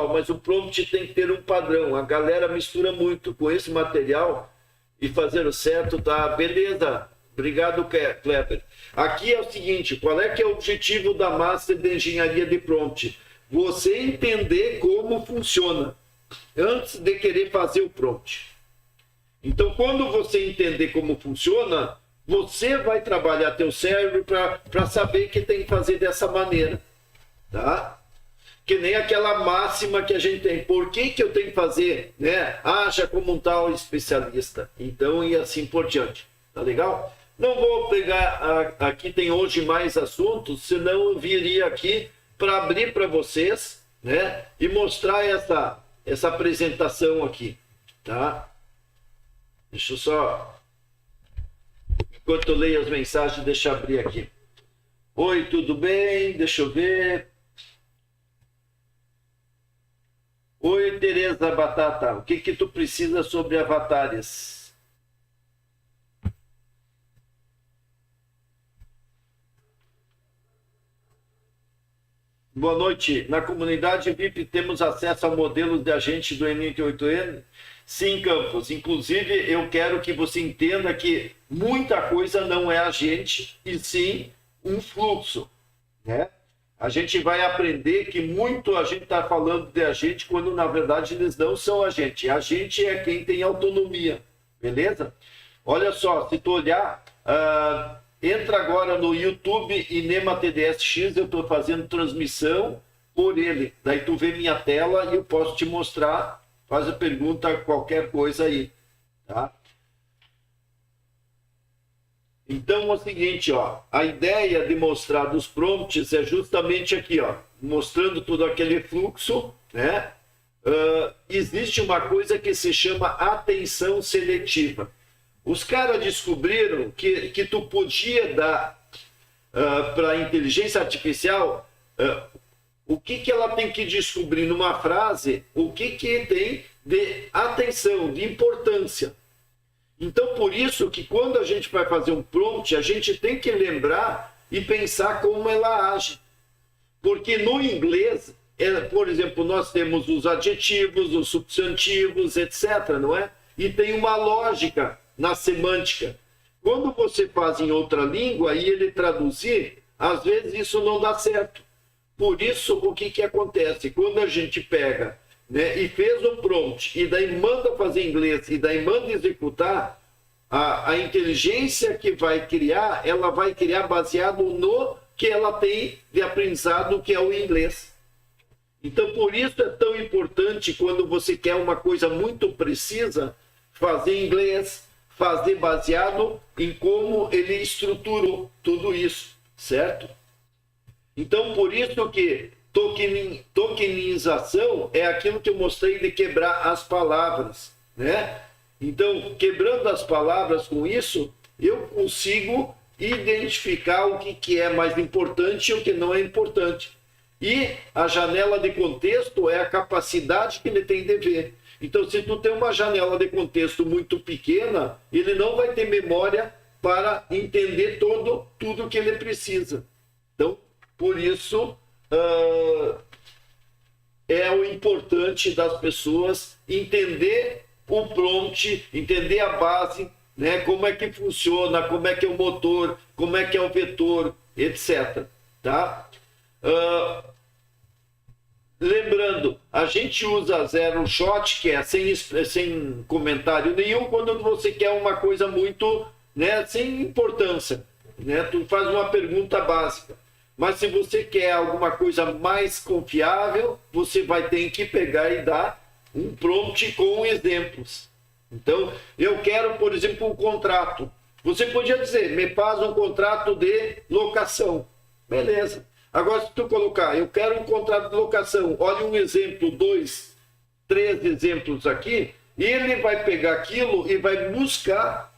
mas o prompt tem que ter um padrão. A galera mistura muito com esse material e fazer o certo, tá? Beleza. Obrigado, Kleber. Aqui é o seguinte, qual é que é o objetivo da Master de Engenharia de Prompt? Você entender como funciona antes de querer fazer o prompt. Então, quando você entender como funciona, você vai trabalhar teu cérebro para saber que tem que fazer dessa maneira, tá? Que nem aquela máxima que a gente tem. Por que eu tenho que fazer, né? Haja como um tal especialista. Então, e assim por diante. Tá legal? Não vou pegar... Aqui tem hoje mais assuntos, senão eu viria aqui para abrir para vocês, né? E mostrar essa apresentação aqui, tá? Deixa eu só... Enquanto eu leio as mensagens, deixa eu abrir aqui. Oi, tudo bem? Deixa eu ver... Oi, Tereza Batata, o que tu precisa sobre avatares? Boa noite. Na comunidade VIP temos acesso a modelos de agente do N88N? Sim, Campos. Inclusive, eu quero que você entenda que muita coisa não é agente, e sim um fluxo, né? A gente vai aprender que muito a gente está falando de agente, quando na verdade eles não são agente. Agente é quem tem autonomia, beleza? Olha só, se tu olhar, entra agora no YouTube Inema TDSX, eu estou fazendo transmissão por ele. Daí tu vê minha tela e eu posso te mostrar, faz a pergunta, qualquer coisa aí, tá? Então é o seguinte, ó, a ideia de mostrar dos prompts é justamente aqui, ó, mostrando todo aquele fluxo, né? Existe uma coisa que se chama atenção seletiva. Os caras descobriram que tu podia dar para a inteligência artificial o que ela tem que descobrir numa frase, o que tem de atenção, de importância. Então, por isso que quando a gente vai fazer um prompt, a gente tem que lembrar e pensar como ela age. Porque no inglês, por exemplo, nós temos os adjetivos, os substantivos, etc., não é? E tem uma lógica na semântica. Quando você faz em outra língua e ele traduzir, às vezes isso não dá certo. Por isso, o que acontece? Quando a gente pega, né, e fez um prompt, e daí manda fazer em inglês, e daí manda executar, a inteligência que vai criar, ela vai criar baseado no que ela tem de aprendizado, que é o inglês. Então, por isso é tão importante, quando você quer uma coisa muito precisa, fazer em inglês, fazer baseado em como ele estruturou tudo isso, certo? Então, por isso que tokenização é aquilo que eu mostrei de quebrar as palavras, né? Então, quebrando as palavras com isso, eu consigo identificar o que é mais importante e o que não é importante. E a janela de contexto é a capacidade que ele tem de ver. Então, se tu tem uma janela de contexto muito pequena, ele não vai ter memória para entender tudo que ele precisa. Então, por isso... é o importante das pessoas entender o prompt, entender a base, né? Como é que funciona, como é que é o motor, como é que é o vetor, etc. Tá? Lembrando, a gente usa zero shot, que é sem comentário nenhum, quando você quer uma coisa muito, né, sem importância, né? Tu faz uma pergunta básica. Mas se você quer alguma coisa mais confiável, você vai ter que pegar e dar um prompt com exemplos. Então, eu quero, por exemplo, um contrato. Você podia dizer, me faz um contrato de locação. Beleza. Agora, se tu colocar, eu quero um contrato de locação, olha um exemplo, 2, 3 exemplos aqui, ele vai pegar aquilo e vai buscar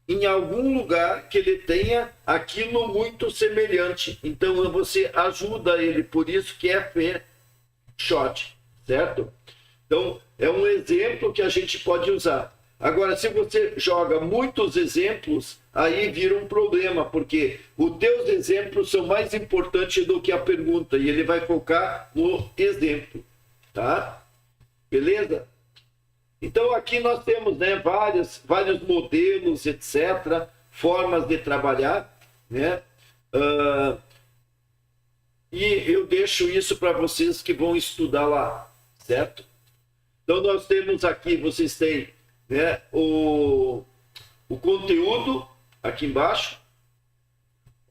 em algum lugar que ele tenha aquilo muito semelhante. Então, você ajuda ele, por isso que é fair shot, certo? Então, é um exemplo que a gente pode usar. Agora, se você joga muitos exemplos, aí vira um problema, porque os teus exemplos são mais importantes do que a pergunta, e ele vai focar no exemplo. tá? Beleza? Então aqui nós temos, né, vários modelos, etc., formas de trabalhar, né? E eu deixo isso para vocês que vão estudar lá, certo? Então nós temos aqui, vocês têm, né, o conteúdo aqui embaixo,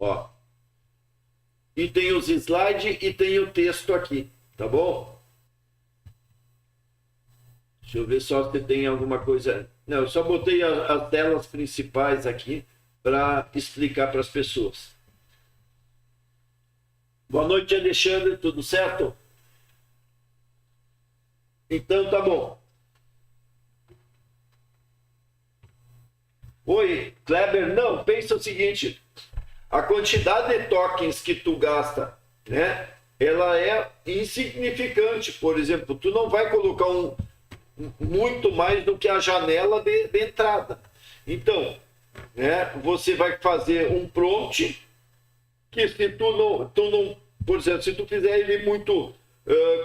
ó. E tem os slides e tem o texto aqui, tá bom? Deixa eu ver só se tem alguma coisa. Não, eu só botei as telas principais aqui para explicar para as pessoas. Boa noite, Alexandre, tudo certo? Então tá bom. Oi, Kleber, não, pensa o seguinte, a quantidade de tokens que tu gasta, né, ela é insignificante. Por exemplo, tu não vai colocar muito mais do que a janela de entrada. Então, né, você vai fazer um prompt que se tu não, por exemplo, se tu fizer ele muito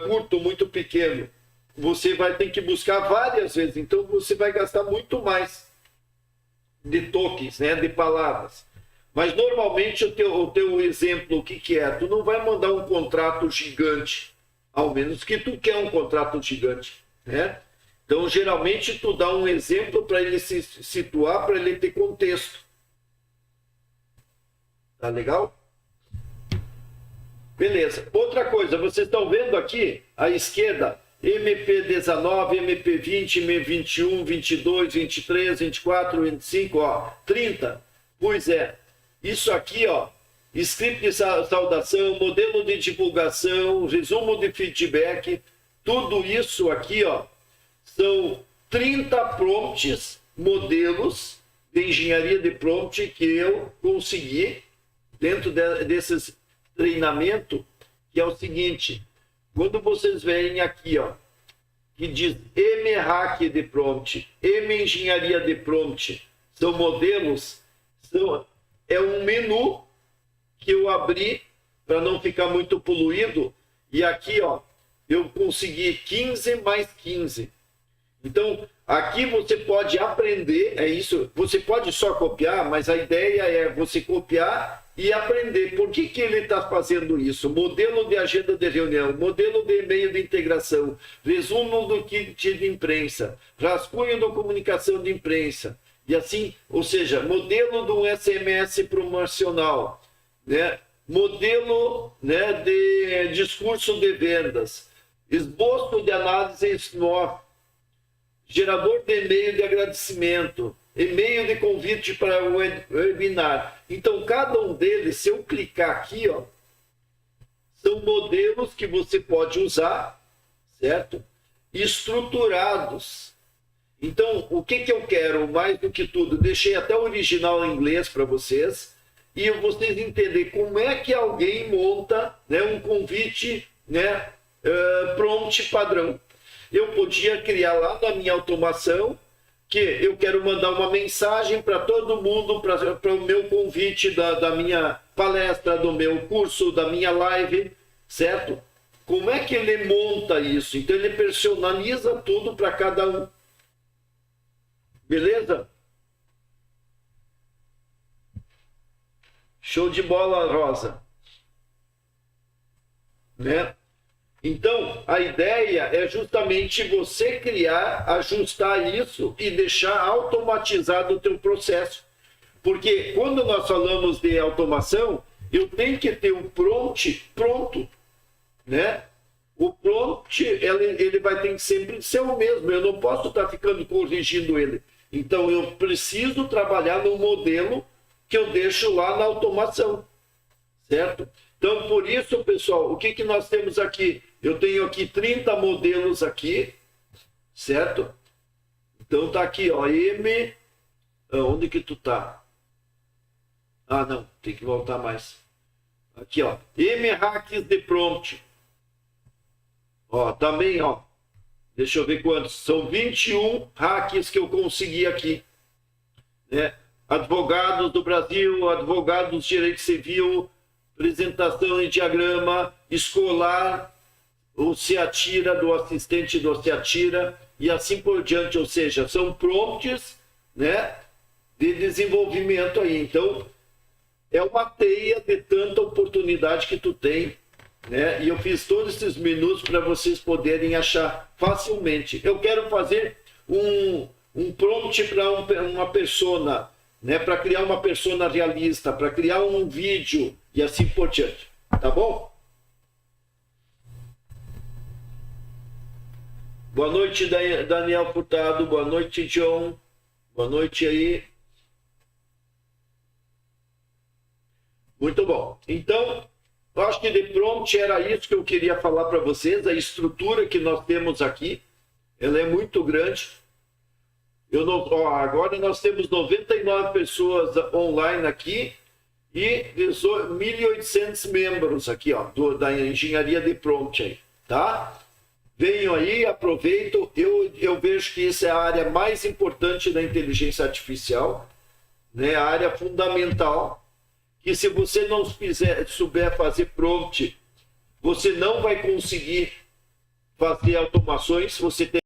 curto, muito pequeno, você vai ter que buscar várias vezes. Então, você vai gastar muito mais de tokens, né, de palavras. Mas normalmente o teu exemplo, o que é? Tu não vai mandar um contrato gigante, ao menos que tu quer um contrato gigante, né? Então, geralmente, tu dá um exemplo para ele se situar, para ele ter contexto. Tá legal? Beleza. Outra coisa, vocês estão vendo aqui, à esquerda, MP19, MP20, MP21, 22, 23, 24, 25, ó, 30. Pois é, isso aqui, ó, script de saudação, modelo de divulgação, resumo de feedback, tudo isso aqui, ó, são 30 prompts, modelos de engenharia de prompt que eu consegui dentro desses treinamento, que é o seguinte, quando vocês veem aqui, ó, que diz M-Hack de prompt, M-Engenharia de prompt, são modelos, é um menu que eu abri para não ficar muito poluído, e aqui, ó, eu consegui 15 mais 15. Então, aqui você pode aprender, é isso, você pode só copiar, mas a ideia é você copiar e aprender. Por que ele está fazendo isso? Modelo de agenda de reunião, modelo de e-mail de integração, resumo do kit de imprensa, rascunho da comunicação de imprensa, e assim, ou seja, modelo do SMS promocional, né? Modelo, né, de discurso de vendas, esboço de análise SWOT, gerador de e-mail de agradecimento, e-mail de convite para o webinar. Então, cada um deles, se eu clicar aqui, ó, são modelos que você pode usar, certo? Estruturados. Então, o que eu quero, mais do que tudo, deixei até o original em inglês para vocês, e vocês entenderem como é que alguém monta, né, um convite, né, prompt padrão. Eu podia criar lá na minha automação que eu quero mandar uma mensagem para todo mundo, para o meu convite da minha palestra, do meu curso, da minha live, certo? Como é que ele monta isso? Então ele personaliza tudo para cada um. Beleza? Show de bola, Rosa. Né? Então, a ideia é justamente você criar, ajustar isso e deixar automatizado o teu processo. Porque quando nós falamos de automação, eu tenho que ter um prompt pronto, né? O prompt, ele vai ter que sempre ser o mesmo. Eu não posso estar ficando corrigindo ele. Então, eu preciso trabalhar no modelo que eu deixo lá na automação, certo? Então, por isso, pessoal, o que nós temos aqui? Eu tenho aqui 30 modelos aqui, certo? Então, tá aqui, ó, M... Onde que tu tá? Ah, não, tem que voltar mais. Aqui, ó, M-Hacks de Prompt. Ó, também, ó, deixa eu ver quantos. São 21 hacks que eu consegui aqui, né? Advogados do Brasil, advogados de direito civil, apresentação em diagrama, escolar, o se atira do assistente do se atira e assim por diante, ou seja, são prompts, né, de desenvolvimento aí. Então, é uma teia de tanta oportunidade que tu tem, né? E eu fiz todos esses menus para vocês poderem achar facilmente. Eu quero fazer um prompt para uma persona, né? Para criar uma persona realista, para criar um vídeo e assim por diante. Tá bom? Boa noite, Daniel Furtado. Boa noite, John. Boa noite aí. Muito bom. Então, eu acho que de prompt era isso que eu queria falar para vocês. A estrutura que nós temos aqui, ela é muito grande. Agora nós temos 99 pessoas online aqui e 1.800 membros aqui, ó, da engenharia de prompt aí, tá? Venham aí, aproveitem. Eu vejo que isso é a área mais importante da inteligência artificial, né? A área fundamental, que se você não souber fazer prompt, você não vai conseguir fazer automações, você tem